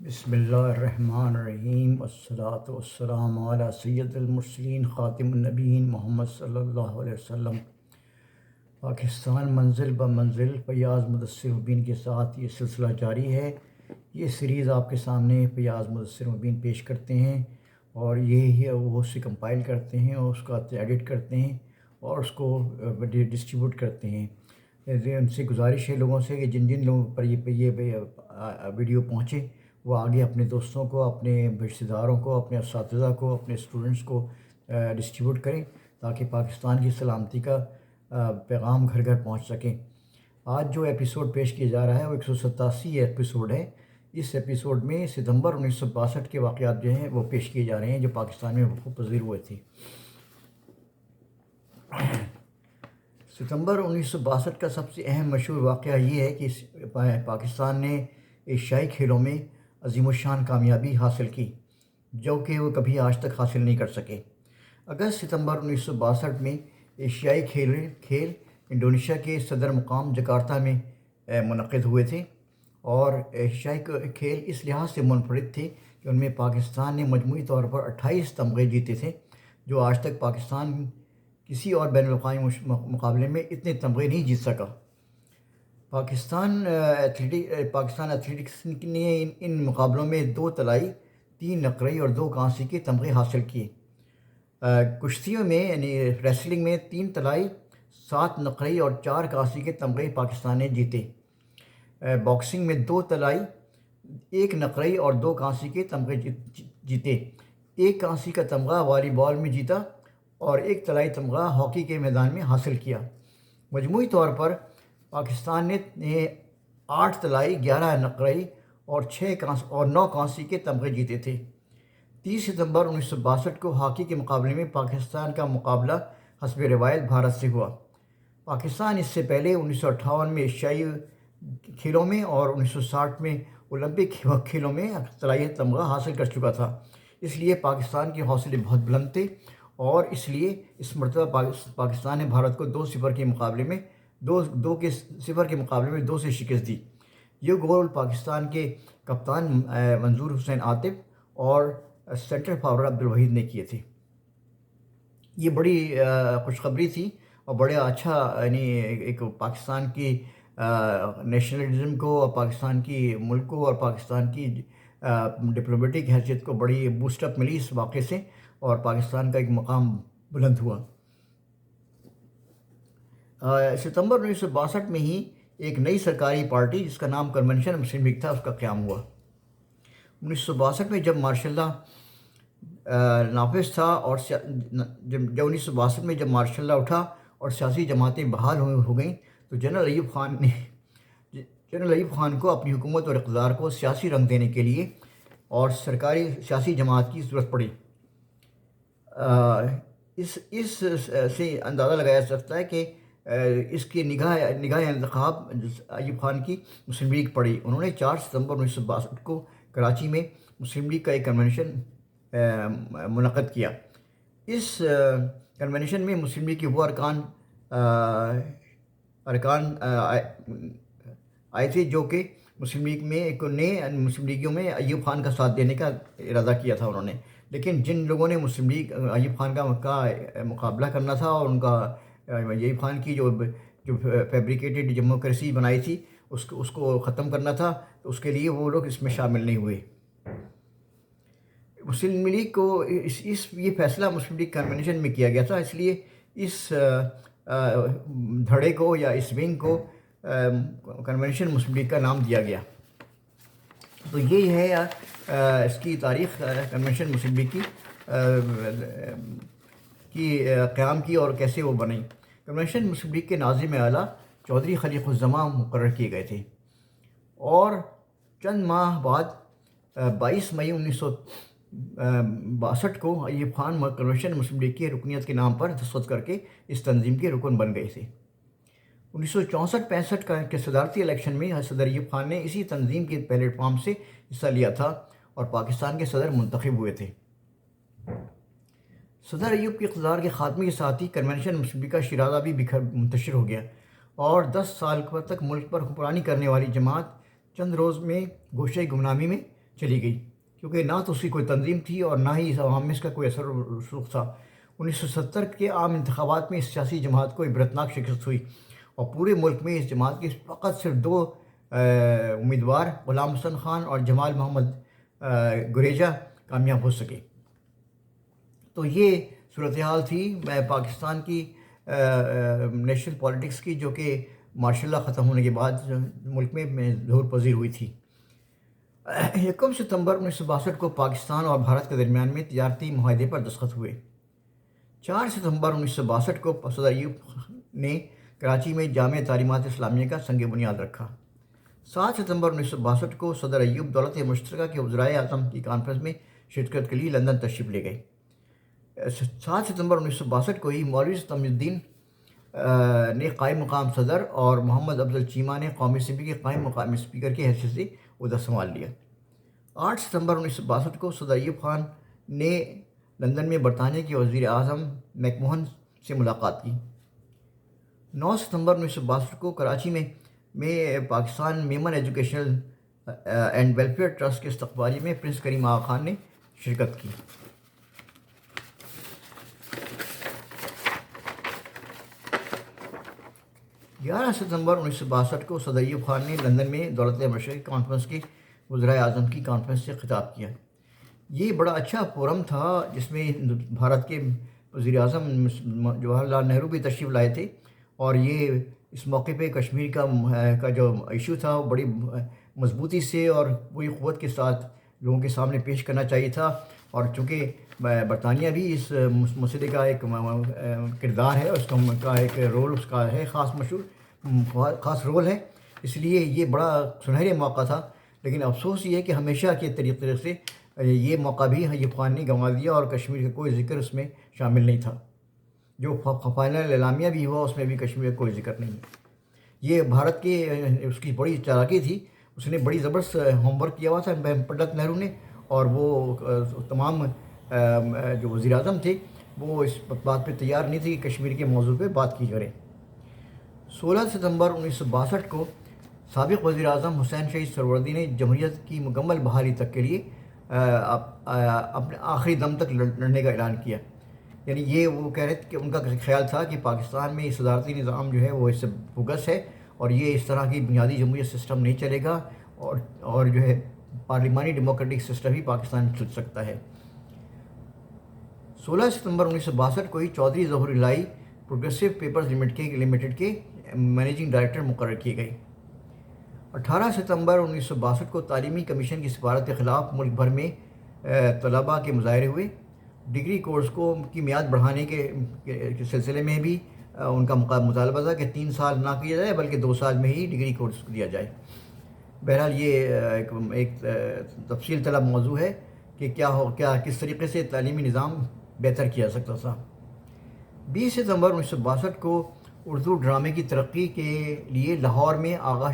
بسم اللہ الرحمن الرحیم والصلاة والسلام علی سید المرسلین خاتم النبیین محمد صلی اللہ علیہ وسلم۔ پاکستان منزل بمنزل فیاض مدثر مبین کے ساتھ یہ سلسلہ جاری ہے۔ یہ سیریز آپ کے سامنے فیاض مدثر مبین پیش کرتے ہیں اور یہی وہ اسے کمپائل کرتے ہیں اور اس کا ایڈٹ کرتے ہیں اور اس کو ڈسٹریبیوٹ کرتے ہیں۔ ان سے گزارش ہے لوگوں سے کہ جن جن لوگوں پر یہ ویڈیو پہنچے وہ آگے اپنے دوستوں کو، اپنے رشتہ داروں کو، اپنے اساتذہ کو، اپنے اسٹوڈنٹس کو ڈسٹریبیوٹ کریں تاکہ پاکستان کی سلامتی کا پیغام گھر گھر پہنچ سکیں۔ آج جو ایپیسوڈ پیش کیا جا رہا ہے وہ 187 ایپیسوڈ ہے۔ اس ایپیسوڈ میں ستمبر 1962 کے واقعات جو ہیں وہ پیش کیے جا رہے ہیں جو پاکستان میں وقوع پذیر ہوئے تھے۔ ستمبر 1962 کا سب سے اہم مشہور واقعہ یہ ہے کہ پاکستان نے ایشیائی کھیلوں میں عظیم الشان کامیابی حاصل کی جو کہ وہ کبھی آج تک حاصل نہیں کر سکے۔ اگست ستمبر 1962 میں ایشیائی کھیل انڈونیشیا کے صدر مقام جکارتہ میں منعقد ہوئے تھے اور ایشیائی کھیل اس لحاظ سے منفرد تھے کہ ان میں پاکستان نے مجموعی طور پر 28 تمغے جیتے تھے جو آج تک پاکستان کسی اور بین الاقوامی مقابلے میں اتنے تمغے نہیں جیت سکا۔ پاکستان ایتھلیٹکس نے ان مقابلوں میں 2 طلائی، 3 نقرئی اور 2 کانسی کے تمغے حاصل کیے۔ کشتیوں میں یعنی ریسلنگ میں 3 طلائی، 7 نقرئی اور 4 کانسی کے تمغے پاکستان نے جیتے۔ باکسنگ میں 2 طلائی، 1 نقرئی اور 2 کانسی کے تمغے جیتے۔ 1 کانسی کا تمغہ والی بال میں جیتا اور 1 طلائی تمغہ ہاکی کے میدان میں حاصل کیا۔ مجموعی طور پر پاکستان نے 8 طلائی، 11 نقرئی اور 9 کانسی کے تمغے جیتے تھے۔ 30 ستمبر 1962 کو ہاکی کے مقابلے میں پاکستان کا مقابلہ حسب روایت بھارت سے ہوا۔ پاکستان اس سے پہلے 1958 میں ایشیائی کھیلوں میں اور 1960 میں اولمپک کھیلوں میں طلائی تمغہ حاصل کر چکا تھا، اس لیے پاکستان کے حوصلے بہت بلند تھے اور اس لیے اس مرتبہ پاکستان نے بھارت کو 2-0 کے مقابلے میں 2 سے شکست دی۔ یہ گول پاکستان کے کپتان منظور حسین عاطف اور سینٹر فارورڈ عبدالوحید نے کیے تھے۔ یہ بڑی خوشخبری تھی اور بڑا اچھا یعنی ایک پاکستان کی نیشنلزم کو اور پاکستان کی ملک کو اور پاکستان کی ڈپلومیٹک حیثیت کو بڑی بوسٹ اپ ملی اس واقعے سے اور پاکستان کا ایک مقام بلند ہوا۔ ستمبر 1962 میں ہی ایک نئی سرکاری پارٹی جس کا نام کنونشن مسلم لیگ تھا اس کا قیام ہوا۔ 1962 میں جب مارشل لا نافذ تھا اور جب 1962 میں جب مارشل لا اٹھا اور سیاسی جماعتیں بحال ہو گئیں تو جنرل ایوب خان کو اپنی حکومت اور اقتدار کو سیاسی رنگ دینے کے لیے اور سرکاری سیاسی جماعت کی ضرورت پڑی۔ اس سے اندازہ لگایا جا سکتا ہے کہ اس کی نگاہ انتخاب ایوب خان کی مسلم لیگ پڑی۔ انہوں نے 4 ستمبر 1962 کو کراچی میں مسلم لیگ کا ایک کنونشن منعقد کیا۔ اس کنونشن میں مسلم لیگ کے وہ ارکان آئے تھے جو کہ مسلم لیگ میں ایک نئے مسلم لیگیوں میں ایوب خان کا ساتھ دینے کا ارادہ کیا تھا انہوں نے، لیکن جن لوگوں نے مسلم لیگ ایوب خان کا مقابلہ کرنا تھا اور ان کا ایوب خان کی جو فیبریکیٹڈ ڈیموکریسی بنائی تھی اس کو ختم کرنا تھا، تو اس کے لیے وہ لوگ اس میں شامل نہیں ہوئے۔ مسلم لیگ کو یہ فیصلہ مسلم لیگ کنونشن میں کیا گیا تھا، اس لیے اس دھڑے کو یا اس ونگ کو کنونشن مسلم لیگ کا نام دیا گیا۔ تو یہ ہے اس کی تاریخ کنونشن مسلم لیگ کی قیام کی اور کیسے وہ بنی۔ کنونشن مسلم لیگ کے ناظم اعلیٰ چودھری خلیق الزماں مقرر کیے گئے تھے اور چند ماہ بعد 22 مئی 1962 کو ایوب خان کنونشن مسلم لیگ کی رکنیت کے نام پر دستخط کر کے اس تنظیم کے رکن بن گئے تھے۔ 1964-65 کے صدارتی الیکشن میں صدر ایوب خان نے اسی تنظیم کے پلیٹ فارم سے حصہ لیا تھا اور پاکستان کے صدر منتخب ہوئے تھے۔ صدر ایوب کے اقتدار کے خاتمے کے ساتھ ہی کنونشن مسلم لیگ کا شیرازہ بھی منتشر ہو گیا اور 10 سال تک ملک پر حکمرانی کرنے والی جماعت چند روز میں گوشۂ گمنامی میں چلی گئی، کیونکہ نہ تو اس کی کوئی تنظیم تھی اور نہ ہی عوام میں اس کا کوئی اثر و رسوخ تھا۔ 1970 کے عام انتخابات میں اس سیاسی جماعت کو عبرتناک شکست ہوئی اور پورے ملک میں اس جماعت کے فقط صرف 2 امیدوار غلام حسن خان اور جمال محمد گریجا کامیاب ہو سکے۔ تو یہ صورتحال تھی پاکستان کی نیشنل پالیٹکس کی، جو کہ مارشل لا ختم ہونے کے بعد ملک میں ظہور پذیر ہوئی تھی۔ 1 ستمبر 1962 کو پاکستان اور بھارت کے درمیان میں تجارتی معاہدے پر دستخط ہوئے۔ 4 ستمبر 1962 کو صدر ایوب نے کراچی میں جامع تعلیمات اسلامیہ کا سنگ بنیاد رکھا۔ 7 ستمبر 1962 کو صدر ایوب دولت مشترکہ کے وزرائے اعظم کی کانفرنس میں شرکت کے لیے لندن تشریف لے گئے۔ 7 ستمبر 1962 کو ہی مولوی تقی الدین نے قائم مقام صدر اور محمد افضل چیمہ نے قومی اسمبلی کے قائم مقام اسپیکر کی حیثیت سے عہدہ سنبھال لیا۔ 8 ستمبر 1962 کو صدر ایوب خان نے لندن میں برطانیہ کے وزیر اعظم میک موہن سے ملاقات کی۔ 9 ستمبر 1962 کو کراچی میں Pakistan Memon educational and welfare trust کے استقبالیے میں پرنس کریم آغا خان نے شرکت کی۔ 11 ستمبر 1962 کو صدر ایوب خان نے لندن میں دولت مشرق کانفرنس کے وزرائے اعظم کی کانفرنس سے خطاب کیا۔ یہ بڑا اچھا فورم تھا جس میں بھارت کے وزیر اعظم جواہر لال نہرو بھی تشریف لائے تھے، اور یہ اس موقع پہ کشمیر کا جو ایشو تھا وہ بڑی مضبوطی سے اور پوری قوت کے ساتھ لوگوں کے سامنے پیش کرنا چاہیے تھا۔ اور چونکہ برطانیہ بھی اس مسئلے کا ایک کردار ہے، اس کا ایک رول اس کا ہے، خاص رول ہے، اس لیے یہ بڑا سنہرے موقع تھا۔ لیکن افسوس یہ ہے کہ ہمیشہ کے طریقے سے یہ موقع بھی ایوب خان نے گنوا دیا اور کشمیر کا کوئی ذکر اس میں شامل نہیں تھا۔ جو فائنل اعلامیہ بھی ہوا اس میں بھی کشمیر کا کوئی ذکر نہیں ہے۔ یہ بھارت کے اس کی بڑی چالاکی تھی، اس نے بڑی زبردست ہوم ورک کیا ہوا تھا پنڈت نہرو نے، اور وہ تمام جو وزیر اعظم تھے وہ اس بات پہ تیار نہیں تھے کہ کشمیر کے موضوع پہ بات کی جائے۔ 16 ستمبر 1962 کو سابق وزیر اعظم حسین شہید سہروردی نے جمہوریت کی مکمل بحالی تک کے لیے اپنے آخری دم تک لڑنے کا اعلان کیا۔ یعنی یہ وہ کہہ رہے تھے کہ ان کا خیال تھا کہ پاکستان میں صدارتی نظام جو ہے وہ اس سے بوگس ہے، اور یہ اس طرح کی بنیادی جمہوریت سسٹم نہیں چلے گا، اور جو ہے پارلیمانی ڈیموکریٹک سسٹم ہی پاکستان چل سکتا ہے۔ 16 ستمبر 1962 کو ہی چودھری ظہور الہی پروگریسو پیپرز لمیٹڈ کے مینیجنگ ڈائریکٹر مقرر کیے گئے۔ 18 ستمبر 1962 کو تعلیمی کمیشن کی سفارت کے خلاف ملک بھر میں طلباء کے مظاہرے ہوئے۔ ڈگری کورس کی میعاد بڑھانے کے سلسلے میں بھی ان کا مطالبہ تھا کہ 3 سال نہ کیا جائے بلکہ 2 سال میں ہی ڈگری کورس دیا جائے۔ بہرحال یہ ایک تفصیل طلب موضوع ہے کہ کس طریقے سے تعلیمی نظام بہتر کیا جا سکتا تھا۔ 20 ستمبر 1962 کو اردو ڈرامے کی ترقی کے لیے لاہور میں آغا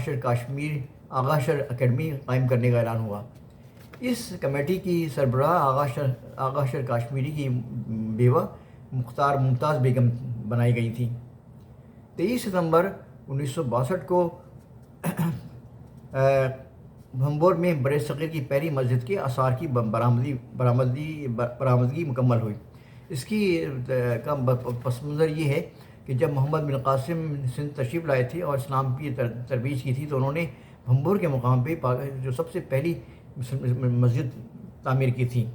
شر اکیڈمی قائم کرنے کا اعلان ہوا۔ اس کمیٹی کی سربراہ آغا شر کاشمیری کی بیوہ مختار ممتاز بیگم بنائی گئی تھیں۔ 23 ستمبر 1962 کو بھنبور میں برِ صغیر کی پہلی مسجد کے آثار کی برآمدگی مکمل ہوئی۔ اس کی پس منظر یہ ہے کہ جب محمد بن قاسم سندھ تشریف لائے تھے اور اسلام کی ترویج کی تھی تو انہوں نے بھنبور کے مقام پہ جو سب سے پہلی مسجد تعمیر کی تھی،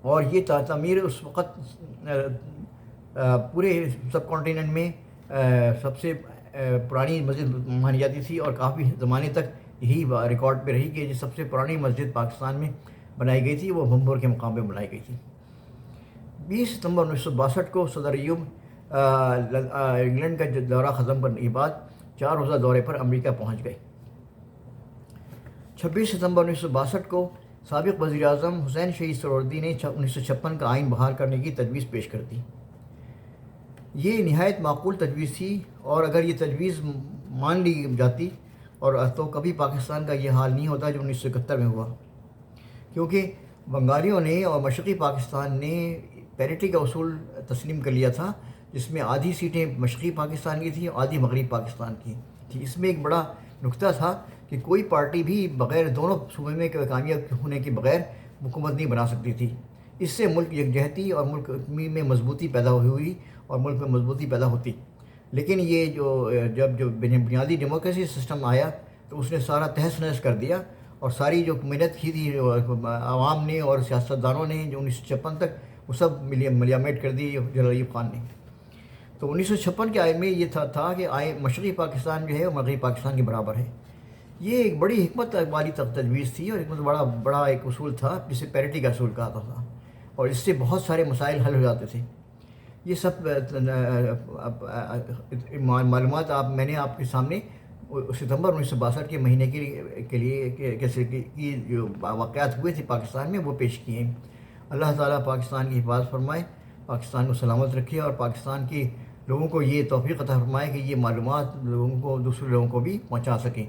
اور یہ تعمیر اس وقت پورے سب کانٹیننٹ میں سب سے پرانی مسجد مانی جاتی تھی، اور کافی زمانے تک یہی ریکارڈ پہ رہی کہ جو سب سے پرانی مسجد پاکستان میں بنائی گئی تھی وہ بھنبور کے مقام پہ بنائی گئی تھی۔ 20 ستمبر 1962 کو صدر ایوب انگلینڈ کا دورہ ختم کرنے کے بعد 4 روزہ دورے پر امریکہ پہنچ گئے۔ 26 ستمبر 1962 کو سابق وزیر اعظم حسین شہید سہروردی نے 1956 کا آئین بحال کرنے کی تجویز پیش کر دی۔ یہ نہایت معقول تجویز تھی، اور اگر یہ تجویز مان لی جاتی اور تو کبھی پاکستان کا یہ حال نہیں ہوتا جو 1971 میں ہوا، کیونکہ بنگالیوں نے اور مشرقی پاکستان نے پیریٹی کا اصول تسلیم کر لیا تھا، جس میں آدھی سیٹیں مشرقی پاکستان کی تھیں اور آدھی مغربی پاکستان کی تھی۔ اس میں ایک بڑا نکتہ تھا کہ کوئی پارٹی بھی بغیر دونوں صوبے میں کامیاب ہونے کے بغیر حکومت نہیں بنا سکتی تھی۔ اس سے ملک یکجہتی اور ملک میں مضبوطی پیدا ہوئی اور ملک میں مضبوطی پیدا ہوتی۔ لیکن یہ جو بنیادی ڈیموکریسی سسٹم آیا تو اس نے سارا تہس نہس کر دیا، اور ساری جو محنت کی تھی عوام نے اور سیاستدانوں نے جو 1956 تک، وہ سب ملیامٹ کر دی جنرل ایوب خان نے۔ تو 1956 کے آئین میں یہ تھا کہ مشرقی پاکستان جو ہے وہ مغربی پاکستان کے برابر ہے۔ یہ ایک بڑی حکمت والی تجویز تھی، اور ایک بڑا ایک اصول تھا جسے پیرٹی کا اصول کہا تھا، اور اس سے بہت سارے مسائل حل ہو جاتے تھے۔ یہ سب معلومات میں نے آپ کے سامنے ستمبر 1962 کے مہینے کے لیے کی جو واقعات ہوئے تھے پاکستان میں، وہ پیش کیے ہیں۔ اللہ تعالیٰ پاکستان کی حفاظت فرمائے، پاکستان کو سلامت رکھے، اور پاکستان کے لوگوں کو یہ توفیق عطا فرمائے کہ یہ معلومات دوسرے لوگوں کو بھی پہنچا سکیں۔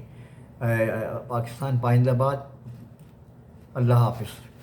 پاکستان پائندہ باد۔ اللہ حافظ۔